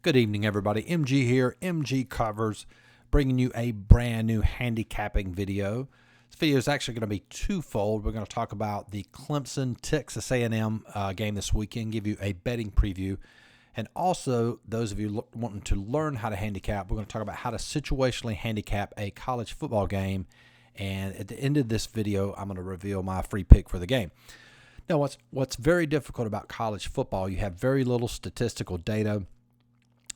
Good evening, everybody. MG here, MGCovers, bringing you a brand new handicapping video. This video is actually going to be twofold. We're going to talk about the Clemson Texas AnM game this weekend, give you a betting preview, and also those of you wanting to learn how to handicap, we're going to talk about how to situationally handicap a college football game. And at the end of this video, I'm going to reveal my free pick for the game. Now, what's very difficult about college football, you have very little statistical data.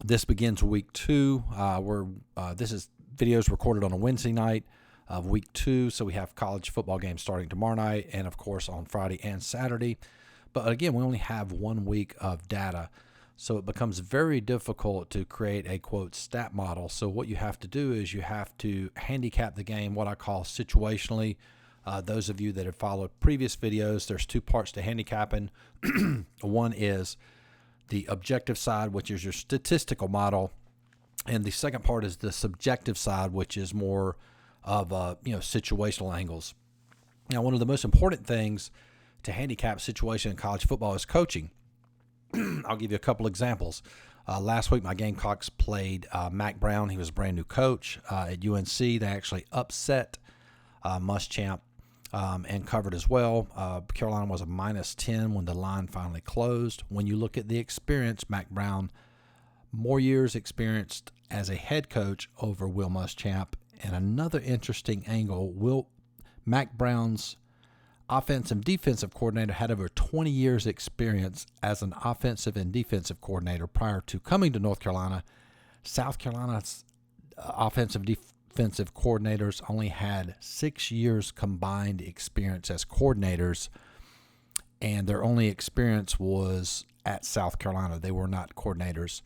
This begins week 2. This is videos recorded on a Wednesday night of week 2, so we have college football games starting tomorrow night and, of course, on Friday and Saturday. But again, we only have 1 week of data, so it becomes very difficult to create a, quote, stat model. So what you have to do is you have to handicap the game, what I call situationally. Those of you that have followed previous videos, there's 2 parts to handicapping. One is the objective side, which is your statistical model, and the second part is the subjective side, which is more of situational angles. Now, one of the most important things to handicap situation in college football is coaching. I'll give you a couple examples. Last week, my Gamecocks played Mack Brown. He was a brand new coach at UNC. They actually upset Muschamp and covered as well. Carolina was a -10 when the line finally closed. When you look at the experience, Mack Brown, more years experienced as a head coach over Will Muschamp. And another interesting angle, Mack Brown's offensive and defensive coordinator had over 20 years experience as an offensive and defensive coordinator prior to coming to North Carolina. South Carolina's offensive defensive coordinators only had 6 years combined experience as coordinators, and their only experience was at South Carolina. They were not coordinators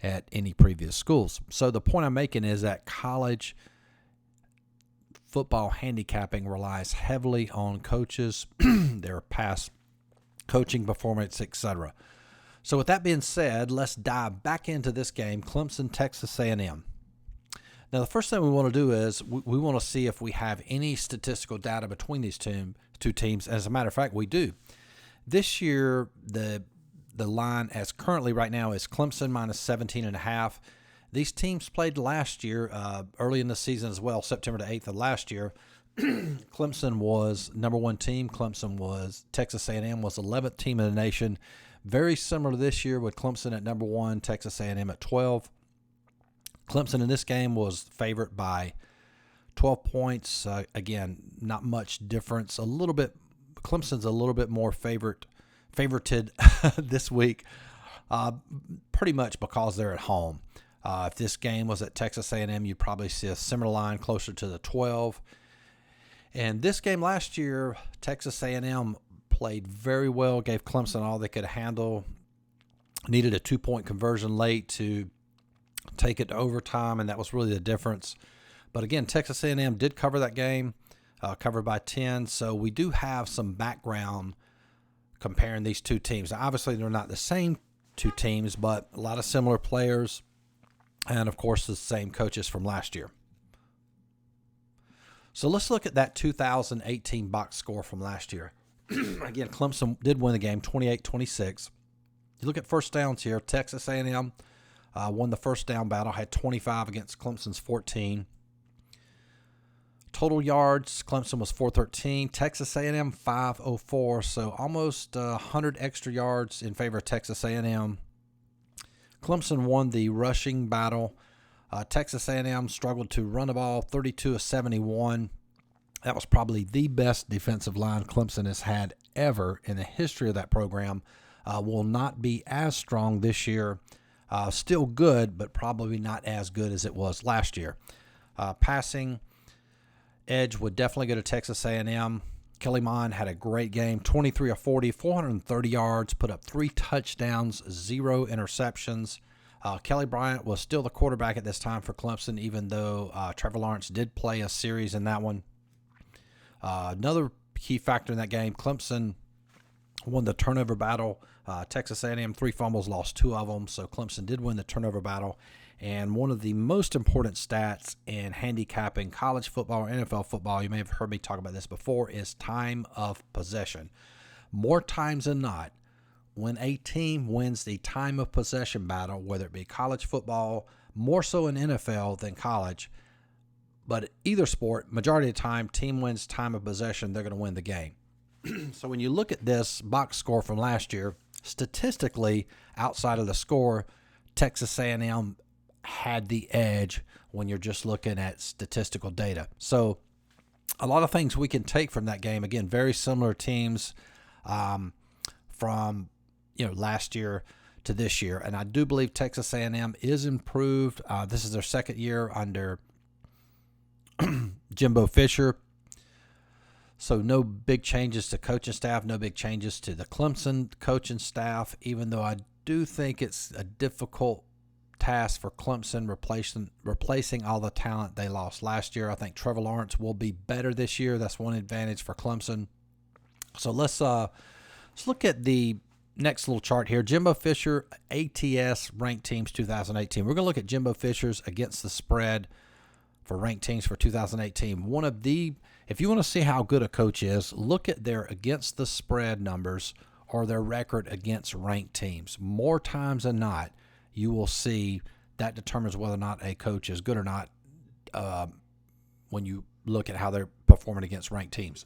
at any previous schools. So the point I'm making is that college football handicapping relies heavily on coaches, their past coaching performance, etc. So with that being said, let's dive back into this game, Clemson, Texas AnM. Now, the first thing we want to do is we want to see if we have any statistical data between these two teams. As a matter of fact, we do. This year, the line as currently right now is Clemson -17.5. These teams played last year, early in the season as well, September the 8th of last year. Clemson was number 1 team. Texas AnM was 11th team in the nation. Very similar to this year with Clemson at number 1, Texas AnM at 12. Clemson in this game was favored by 12 points. Again, not much difference. Clemson's a little bit more favorited this week, pretty much because they're at home. If this game was at Texas AnM, you'd probably see a similar line closer to the 12. And this game last year, Texas AnM played very well, gave Clemson all they could handle, needed a 2-point conversion late to take it to overtime, and that was really the difference. But again, Texas A&M did cover that game, covered by 10, so we do have some background comparing these two teams. Now, obviously, they're not the same two teams, but a lot of similar players, and of course, the same coaches from last year. So let's look at that 2018 box score from last year. Again, Clemson did win the game 28-26. You look at first downs here, Texas A&M won the first down battle, had 25 against Clemson's 14. Total yards, Clemson was 413. Texas A&M 504, so almost 100 extra yards in favor of Texas A&M. Clemson won the rushing battle. Texas A&M struggled to run the ball, 32 of 71. That was probably the best defensive line Clemson has had ever in the history of that program. Will not be as strong this year. Still good, but probably not as good as it was last year. Passing edge would definitely go to Texas A&M. Kelly Mond had a great game, 23 of 40, 430 yards, put up 3 touchdowns, 0 interceptions. Kelly Bryant was still the quarterback at this time for Clemson, even though Trevor Lawrence did play a series in that one. Another key factor in that game, Clemson won the turnover battle. Texas A&M 3 fumbles, lost 2 of them, so Clemson did win the turnover battle. And one of the most important stats in handicapping college football or NFL football, you may have heard me talk about this before, is time of possession. More times than not, when a team wins the time of possession battle, whether it be college football, more so in NFL than college, but either sport, majority of the time, team wins time of possession, they're going to win the game. So when you look at this box score from last year, statistically, outside of the score, Texas AnM had the edge when you're just looking at statistical data. So a lot of things we can take from that game. Again, very similar teams from last year to this year, and I do believe Texas AnM is improved. This is their second year under Jimbo Fisher. So no big changes to coaching staff, no big changes to the Clemson coaching staff, even though I do think it's a difficult task for Clemson replacing all the talent they lost last year. I think Trevor Lawrence will be better this year. That's one advantage for Clemson. So let's look at the next little chart here. Jimbo Fisher, ATS ranked teams 2018. We're going to look at Jimbo Fisher's against the spread for ranked teams for 2018. If you want to see how good a coach is, look at their against the spread numbers or their record against ranked teams. More times than not, you will see that determines whether or not a coach is good or not when you look at how they're performing against ranked teams.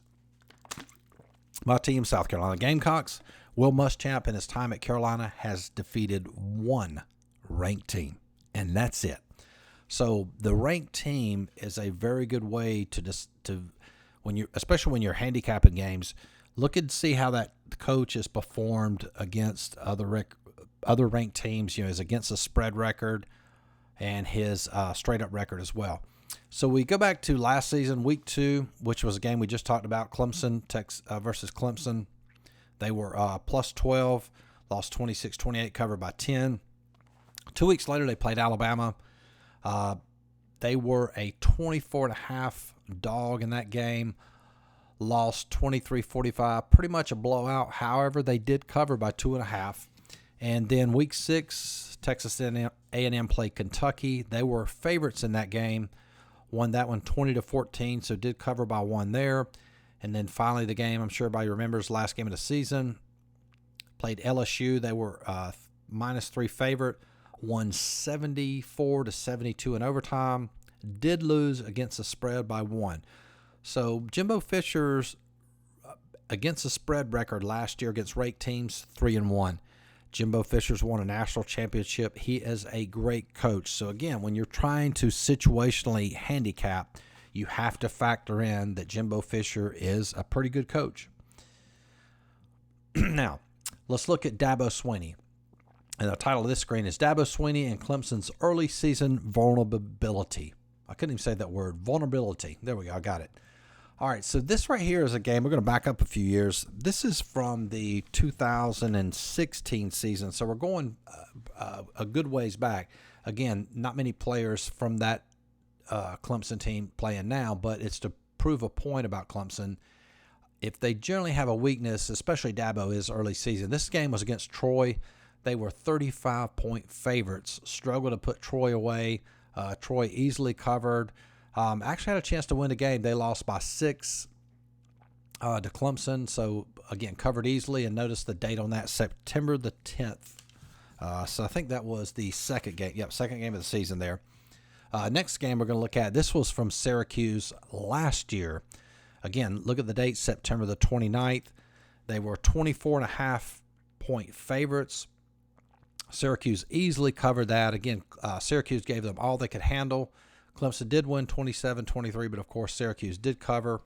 My team, South Carolina Gamecocks, Will Muschamp in his time at Carolina has defeated one ranked team, and that's it. So the ranked team is a very good way especially when you're handicapping games, look and see how that coach has performed against other ranked teams. His against the spread record and his straight up record as well. So we go back to last season, week 2, which was a game we just talked about, Clemson versus Clemson. They were plus 12, lost 26-28, covered by 10. 2 weeks later, they played Alabama. They were a 24.5 dog in that game, lost 23-45, pretty much a blowout. However, they did cover by 2.5. And then week 6, Texas A&M played Kentucky. They were favorites in that game, won that one 20-14, so did cover by 1 there. And then finally the game, I'm sure everybody remembers, last game of the season, played LSU. They were -3 favorite, won 74-72 in overtime, did lose against the spread by 1. So Jimbo Fisher's against the spread record last year against ranked teams, 3-1. Jimbo Fisher's won a national championship. He is a great coach. So again, when you're trying to situationally handicap, you have to factor in that Jimbo Fisher is a pretty good coach. Now, let's look at Dabo Swinney. And the title of this screen is Dabo Swinney and Clemson's early season vulnerability. I couldn't even say that word, vulnerability. There we go, I got it. All right, so this right here is a game. We're going to back up a few years. This is from the 2016 season, so we're going a good ways back. Again, not many players from that Clemson team playing now, but it's to prove a point about Clemson. If they generally have a weakness, especially Dabo is early season. This game was against Troy. They were 35-point favorites, struggled to put Troy away. Troy easily covered. Actually had a chance to win the game. They lost by 6 to Clemson. So, again, covered easily. And notice the date on that, September the 10th. So I think that was the second game. Yep, second game of the season there. Next game we're going to look at, this was from Syracuse last year. Again, look at the date, September the 29th. They were 24.5-point favorites. Syracuse easily covered that. Again, Syracuse gave them all they could handle. Clemson did win 27-23, but of course Syracuse did cover.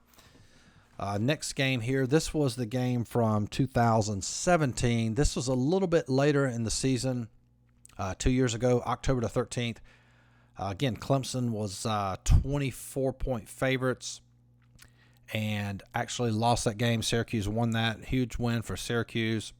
Next game here, this was the game from 2017. This was a little bit later in the season, 2 years ago, October the 13th. Again, Clemson was 24-point favorites and actually lost that game. Syracuse won that. Huge win for Syracuse.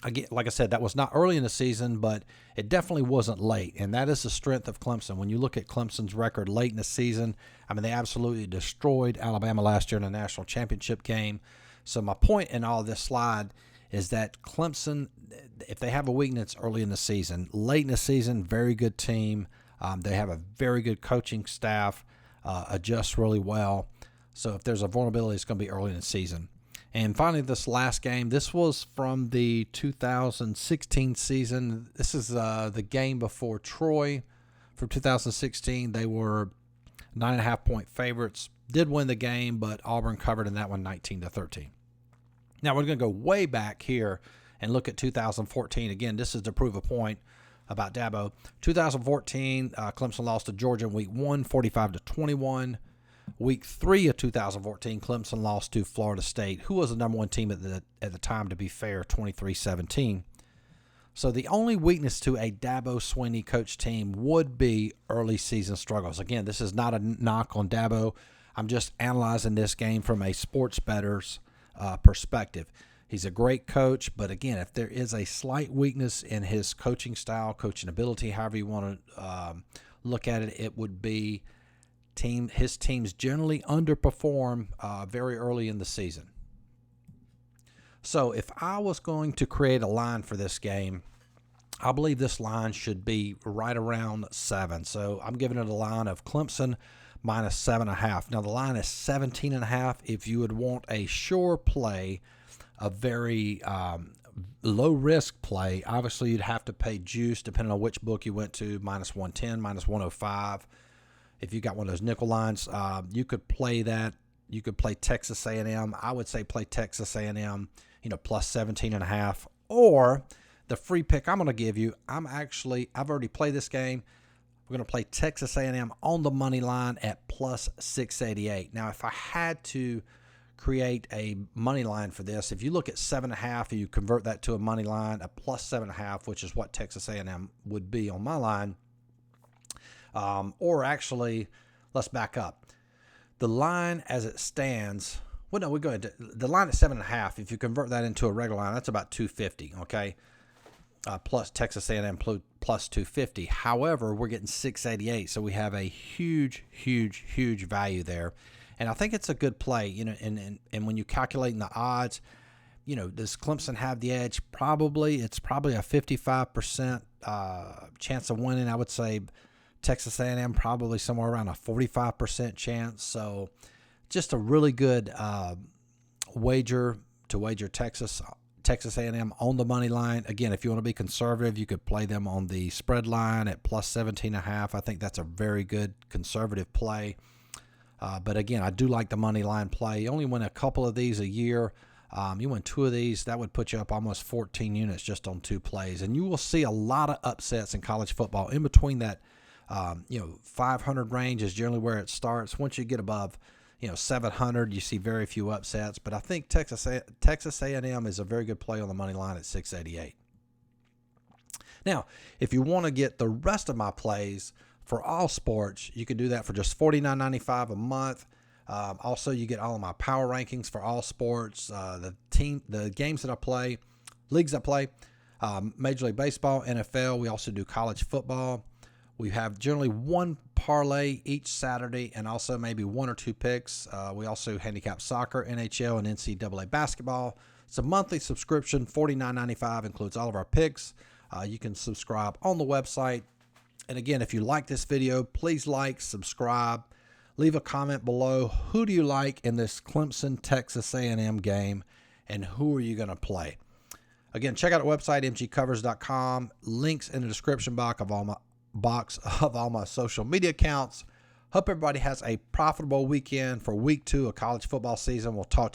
Again, like I said, that was not early in the season, but it definitely wasn't late, and that is the strength of Clemson. When you look at Clemson's record late in the season, I mean, they absolutely destroyed Alabama last year in a national championship game. So my point in all this slide is that Clemson, if they have a weakness early in the season, late in the season, very good team. They have a very good coaching staff, adjusts really well. So if there's a vulnerability, it's going to be early in the season. And finally, this last game, this was from the 2016 season. This is the game before Troy from 2016. They were 9.5-point favorites. Did win the game, but Auburn covered in that one 19-13. Now we're going to go way back here and look at 2014. Again, this is to prove a point about Dabo. 2014, Clemson lost to Georgia in week 1, 45-21. Week 3 of 2014, Clemson lost to Florida State, who was the number one team at the time, to be fair, 23-17. So the only weakness to a Dabo Swinney coach team would be early season struggles. Again, this is not a knock on Dabo. I'm just analyzing this game from a sports bettor's perspective. He's a great coach, but again, if there is a slight weakness in his coaching style, coaching ability, however you want to look at it, it would be his teams generally underperform very early in the season. So if I was going to create a line for this game, I believe this line should be right around 7. So I'm giving it a line of Clemson minus 7.5. Now the line is 17.5. If you would want a sure play, a very low risk play, obviously you'd have to pay juice depending on which book you went to, minus 110, minus 105. If you got one of those nickel lines, you could play that. You could play Texas AnM. I would say play Texas AnM, plus 17.5. Or the free pick I'm going to give you, I've already played this game. We're going to play Texas AnM on the money line at plus 688. Now, if I had to create a money line for this, if you look at 7.5 and you convert that to a money line, a plus 7.5, which is what Texas AnM would be on my line. Or actually, let's back up. The line as it stands, we're going to the line at 7.5. If you convert that into a regular line, that's about 250. Okay, plus Texas A&M plus 250. However, we're getting 688, so we have a huge value there, and I think it's a good play. And when you calculate the odds, does Clemson have the edge? It's probably a 55% chance of winning. I would say Texas A&M probably somewhere around a 45% chance. So just a really good wager to wager Texas A&M on the money line. Again, if you want to be conservative, you could play them on the spread line at plus 17.5. I think that's a very good conservative play. But again, I do like the money line play. You only win a couple of these a year. You win 2 of these, that would put you up almost 14 units just on 2 plays. And you will see a lot of upsets in college football in between that. 500 range is generally where it starts. Once you get above, 700, you see very few upsets. But I think Texas A&M is a very good play on the money line at 688. Now, if you want to get the rest of my plays for all sports, you can do that for just $49.95 a month. Also, you get all of my power rankings for all sports, the games that I play, leagues I play, Major League Baseball, NFL. We also do college football. We have generally 1 parlay each Saturday and also maybe 1 or 2 picks. We also handicap soccer, NHL, and NCAA basketball. It's a monthly subscription, $49.95, includes all of our picks. You can subscribe on the website. And again, if you like this video, please like, subscribe, leave a comment below. Who do you like in this Clemson Texas A&M game, and who are you going to play? Again, check out our website, MGCovers.com. Links in the description box of all my social media accounts. Hope everybody has a profitable weekend for week 2 of college football season. We'll talk to you.